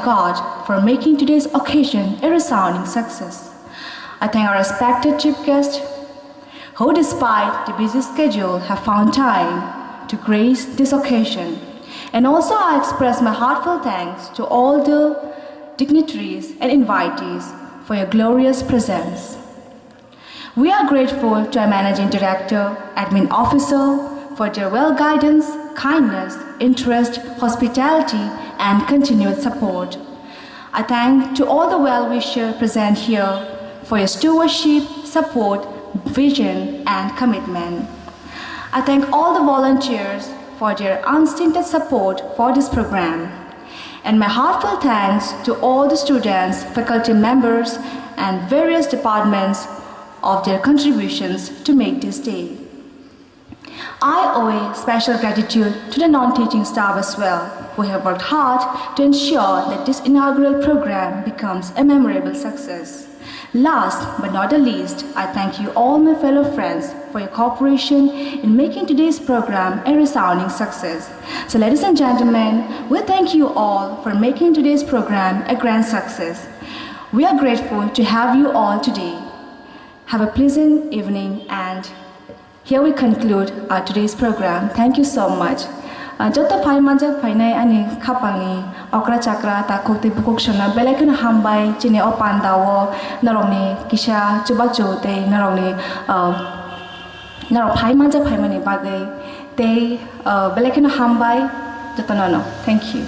God for making today's occasion a resounding success. I thank our respected chief guest, who despite the busy schedule have found time to grace this occasion. And also I express my heartfelt thanks to all the dignitaries and invitees for your glorious presence. We are grateful to our Managing Director, Admin Officer for their well-guidance, kindness, interest, hospitality, and continued support. I thank to all the well-wishers present here for your stewardship, support, vision, and commitment. I thank all the volunteers for their unstinted support for this program. And my heartfelt thanks to all the students, faculty members, and various departments of their contributions to make this day. I owe a special gratitude to the non-teaching staff as well, who have worked hard to ensure that this inaugural program becomes a memorable success. Last but not the least, I thank you all my fellow friends for your cooperation in making today's program a resounding success. So ladies and gentlemen, we thank you all for making today's program a grand success. We are grateful to have you all today. Have a pleasant evening, and here we conclude today's program. Thank you so much. Jota phai manja phainai ani khapangni okra chakra ta kokte bukok shona belakun hambai chine opandawo narongni kisha chuba chote narongni narong phai manja phaimani bagai te belakun hambai jota no. Thank you.